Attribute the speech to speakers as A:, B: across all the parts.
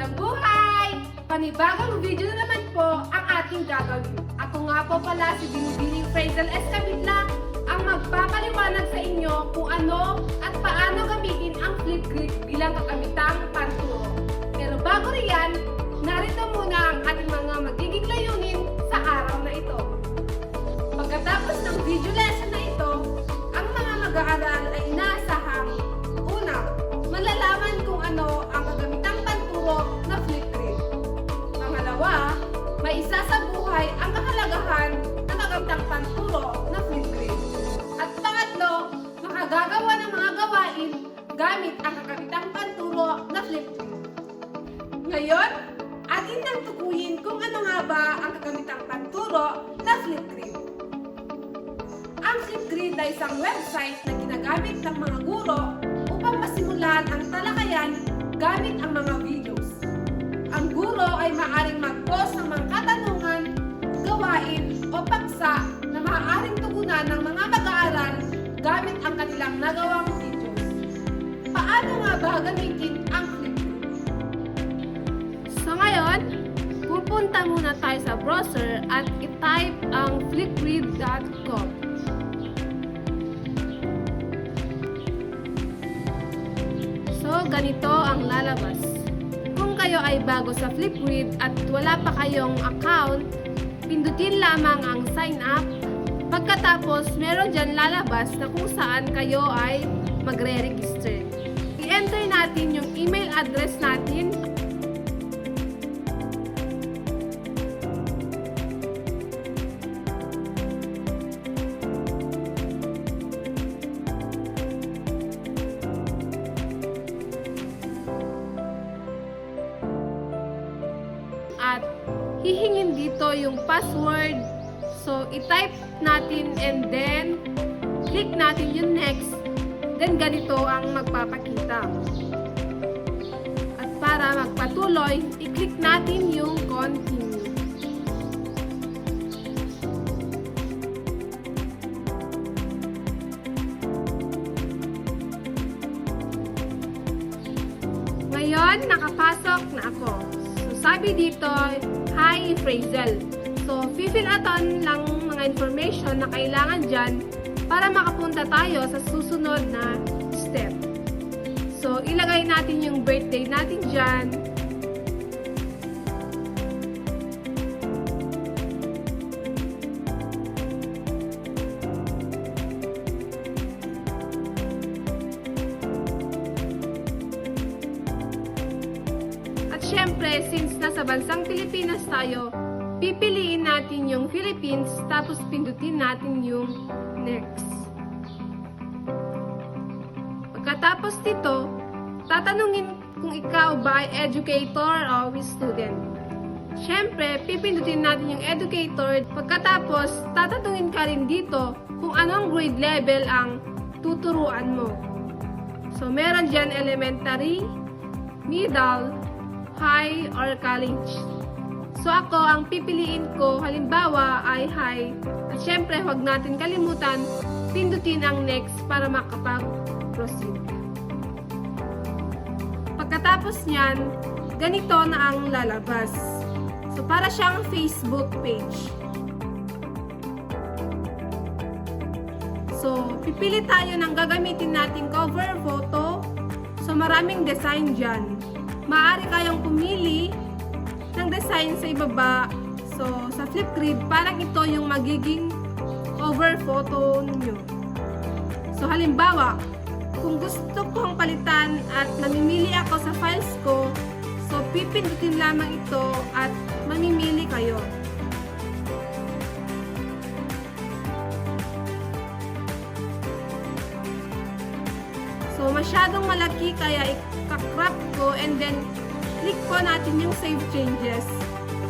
A: Magandang buhay! Panibagong video na naman po ang ating gagawin. Ako nga po pala si Binibining Frazel Escamilla ang magpapaliwanag sa inyo kung ano at paano gamitin ang flip grid bilang kakamitang panturo. Pero bago riyan, narito muna ang ating mga magiging layunin sa araw na ito. Pagkatapos ng video lesson na ito, ang mga mag-aaral ay inaasahang una, malalaman kung ano ang kagamitang panturo na flip grid. Pangalawa, may isasabuhay ang kahalagahan ng kagamitang panturo na flip grid. At pangatlo, makagagawa ng mga gawain gamit ang kagamitang panturo na flip grid. Ngayon, atin nang tukuyin kung ano nga ba ang kagamitang panturo na flip grid. Ang Flipgrid ay isang website na ginagamit ng mga guro upang masimulan ang talakayan gamit ang mga videos. Ang guro ay maaaring mag-post ng mga katanungan, gawain o paksa na maaaring tugunan ng mga mag-aaral gamit ang kanilang nagawang videos. Paano nga ba gamitin ang Flipgrid? So ngayon, pupunta muna tayo sa browser at i-type ang flipgrid.com. So, ganito ang lalabas. Kung kayo ay bago sa Flipgrid at wala pa kayong account, pindutin lamang ang sign up. Pagkatapos, meron dyan lalabas na kung saan kayo ay magre-register. I-enter natin yung email address natin. At hihingin dito yung password. So, i-type natin and then click natin yung next. Then, ganito ang magpapakita. At para magpatuloy, i-click natin yung continue. Ngayon, nakapasok na ako. Sabi dito, hi Frazel. So, fill aton lang mga information na kailangan dyan para makapunta tayo sa susunod na step. So, ilagay natin yung birthday natin dyan. Siyempre, since nasa bansang Pilipinas tayo, pipiliin natin yung Philippines tapos pindutin natin yung next. Pagkatapos dito, tatanungin kung ikaw ba ay educator o student. Siyempre, pipindutin natin yung educator. Pagkatapos, tatanungin ka rin dito kung anong grade level ang tuturuan mo. So, meron dyan elementary, middle, high or college. So ako, ang pipiliin ko halimbawa ay high. At syempre, huwag natin kalimutan pindutin ang next para makapag-proceed. Pagkatapos niyan, ganito na ang lalabas. So para siyang Facebook page. So pipili tayo ng gagamitin nating cover photo. So maraming design dyan. Maaari kayong pumili ng design sa ibaba. So, sa Flipgrid, parang ito yung magiging cover photo ninyo. So, halimbawa, kung gusto kong palitan at namimili ako sa files ko, so, pipindutin lamang ito at mamimili kayo. So, masyadong malaki kaya ika-crop ko and then click po natin yung save changes.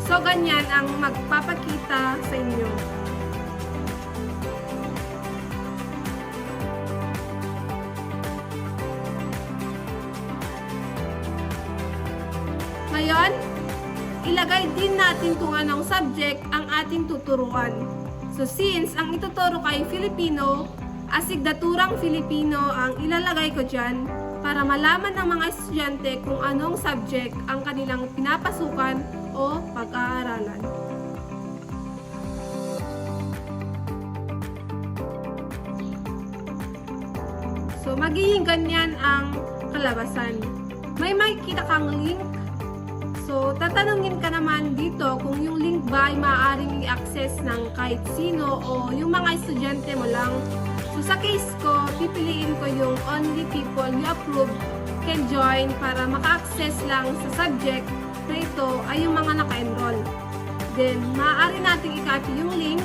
A: So, ganyan ang magpapakita sa inyo. Ngayon, ilagay din natin kung anong subject ang ating tuturuan. So, since ang ituturo kay Filipino, asignaturang Filipino ang ilalagay ko dyan, para malaman ng mga estudyante kung anong subject ang kanilang pinapasukan o pag-aaralan. So, magiging ganyan ang kalabasan. May makikita kang link. So, tatanungin ka naman dito kung yung link ba ay maaaring i-access ng kahit sino o yung mga estudyante mo lang. So, sa case ko, pipiliin ko yung only people you approve can join para maka-access lang sa subject na ito ay yung mga naka-enroll. Then, maaari nating i-copy yung link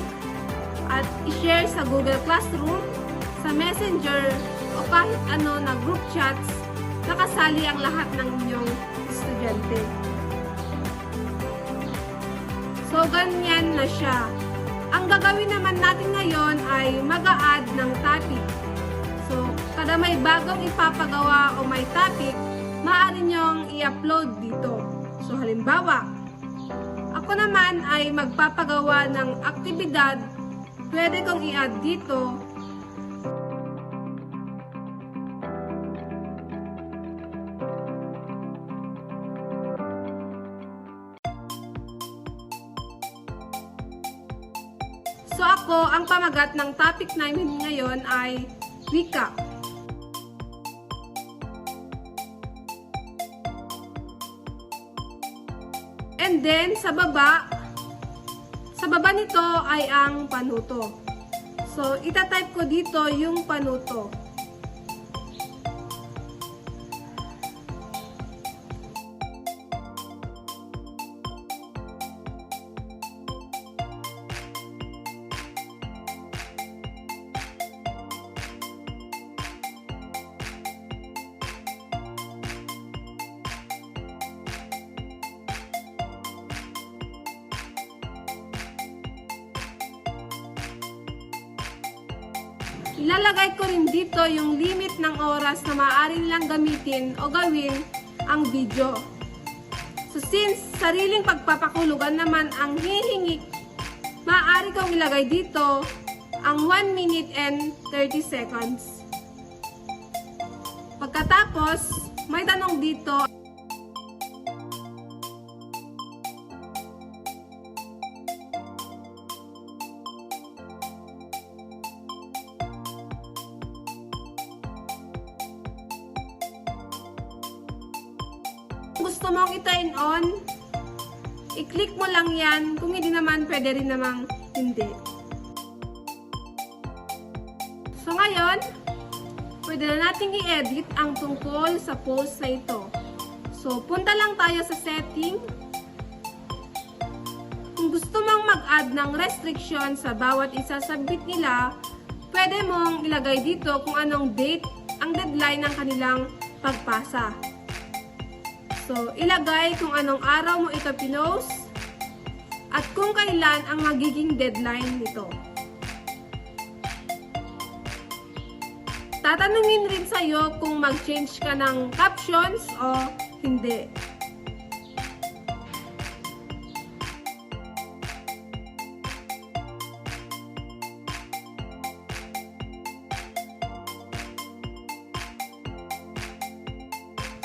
A: at i-share sa Google Classroom, sa Messenger, o kahit ano na group chats, nakasali ang lahat ng inyong estudyante. So, ganyan na siya. Ang gagawin naman natin ngayon ay mag-a-add ng topic. So, kada may bagong ipapagawa o may topic, maaari nyong i-upload dito. So, halimbawa, ako naman ay magpapagawa ng aktibidad, pwede kong i-add dito. So ako, ang pamagat ng topic namin ngayon ay wika. And then, sa baba nito ay ang panuto. So, itatype ko dito yung panuto. Ilalagay ko rin dito yung limit ng oras na maaari nilang gamitin o gawin ang video. So since sariling pagpapakulugan naman ang hihingi, maaari kong ilagay dito ang 1 minute and 30 seconds. Pagkatapos, may tanong dito. Gusto mong i-turn on, i-click mo lang yan. Kung hindi naman, pwede rin namang hindi. So ngayon, pwede na nating i-edit ang tungkol sa post na ito. So, punta lang tayo sa setting. Kung gusto mong mag-add ng restriction sa bawat isa-submit nila, pwede mong ilagay dito kung anong date ang deadline ng kanilang pagpasa. So, ilagay kung anong araw mo ito pinost at kung kailan ang magiging deadline nito. Tatanungin rin sa'yo kung mag-change ka ng captions o hindi.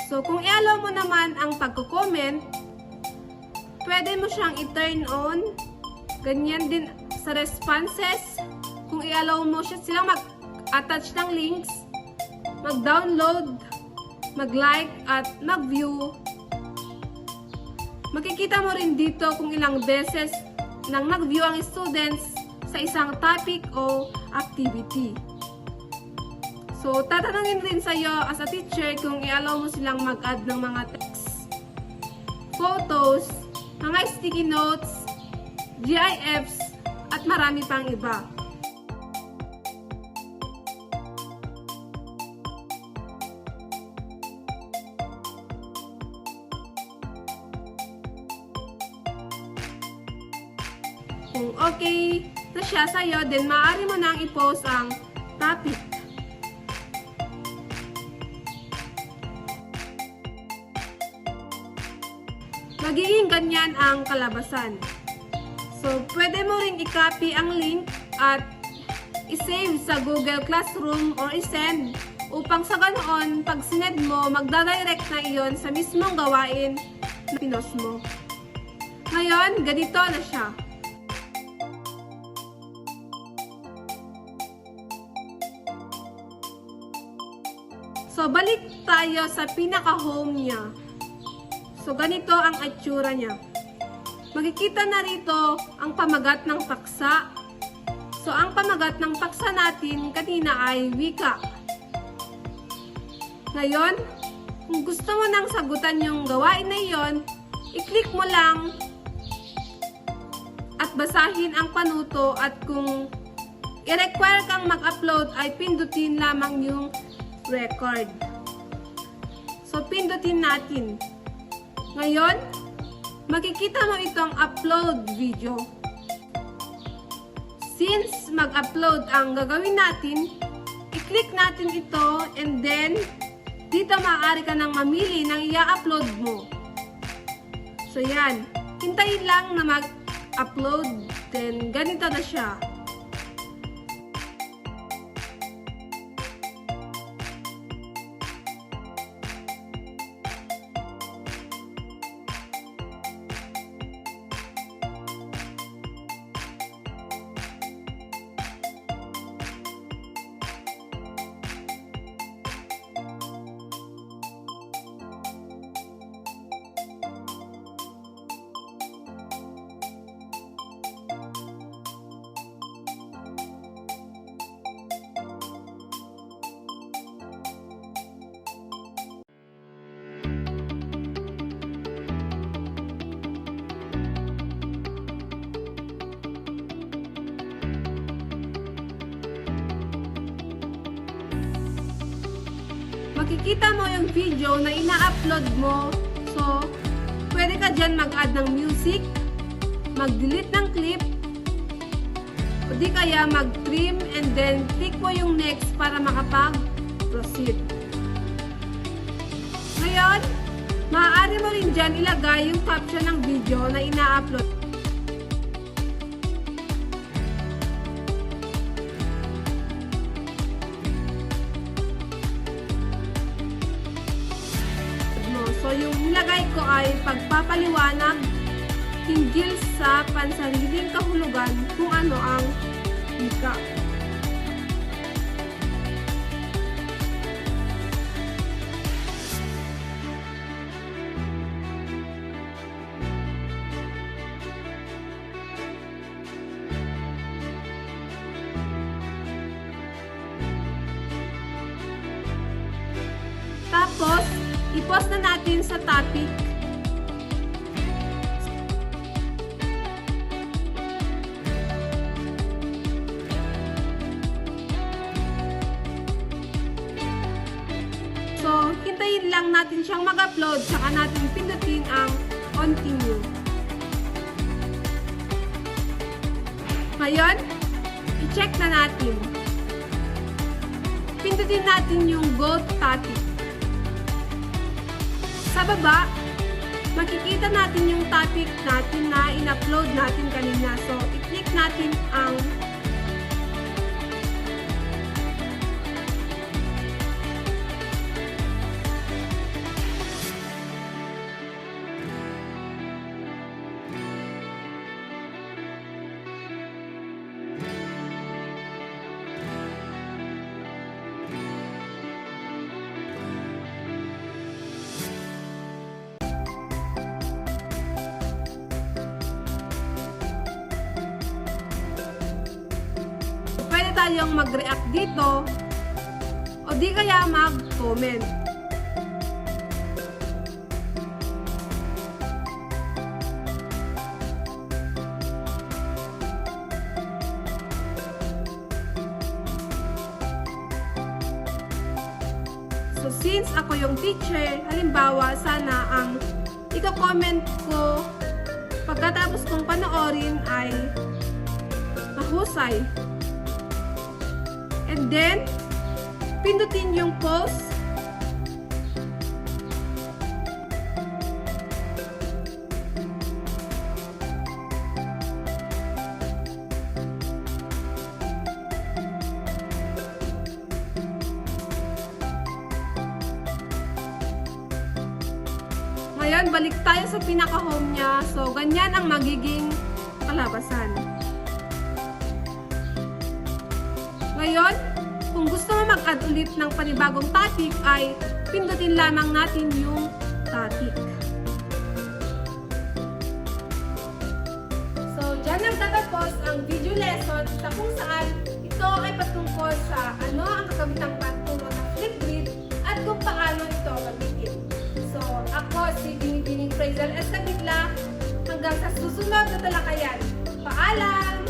A: So, kung i-allow mo naman ang pagko-comment, pwede mo siyang i-turn on. Ganyan din sa responses. Kung i-allow mo silang mag-attach ng links, mag-download, mag-like, at mag-view. Makikita mo rin dito kung ilang beses nang nag-view ang students sa isang topic o activity. So, tatanungin rin sa'yo as a teacher kung i-allow mo silang mag-add ng mga text, photos, mga sticky notes, GIFs, at marami pang iba. Kung okay na siya sa'yo, then maaari mo nang i-post ang topic. Magiging ganyan ang kalabasan. So, pwede mo ring i-copy ang link at i-save sa Google Classroom or i-send upang sa ganoon, pag sinend mo, magdadirect na iyon sa mismong gawain na pinost mo. Ngayon, ganito na siya. So, balik tayo sa pinaka-home niya. So, ganito ang itsura niya. Makikita na rito ang pamagat ng paksa. So, ang pamagat ng paksa natin kanina ay wika. Ngayon, kung gusto mo nang sagutan yung gawain na iyon, i-click mo lang at basahin ang panuto, at kung i-require kang mag-upload ay pindutin lamang yung record. So, pindutin natin. Ngayon, makikita mo itong upload video. Since mag-upload ang gagawin natin, i-click natin ito, and then dito maaari ka nang mamili ng i-upload mo. So, yan. Hintayin lang na mag-upload, then ganito na siya. Makikita mo yung video na ina-upload mo. So, pwede ka dyan mag-add ng music, mag-delete ng clip, o di kaya mag-trim, and then click mo yung next para makapag-proceed. Ngayon, maaari mo rin dyan ilagay yung caption ng video na ina-upload. So, yung nilagay ko ay pagpapaliwanag hinggil sa pansariling kahulugan kung ano ang wika. Tapos, i-post na natin sa topic. So, hintayin lang natin siyang mag-upload, saka natin pindutin ang continue. Ngayon, i-check na natin. Pindutin natin yung go to topic. Sa baba, makikita natin yung topic natin na in-upload natin kanina. So, i-click natin ang tayong mag-react dito o di kaya mag-comment. So since ako yung teacher, halimbawa sana ang iko-comment ko pagkatapos kong panoorin ay mahusay. And then, pindutin yung post. ngayon, balik tayo sa pinaka-home niya. So, ganyan ang magiging kalabasan. Ngayon, kung gusto mo mag-add ulit ng panibagong topic, ay pindutin lamang natin yung topic. So, dyan nagtatapos ang video lesson sa kung saan ito ay patungkol sa ano ang kakabitang patulo ng Flipgrid at kung paano ito gamitin. So, ako si Binibining Frazel Escamilla. Hanggang sa susunod na talakayan. Paalam!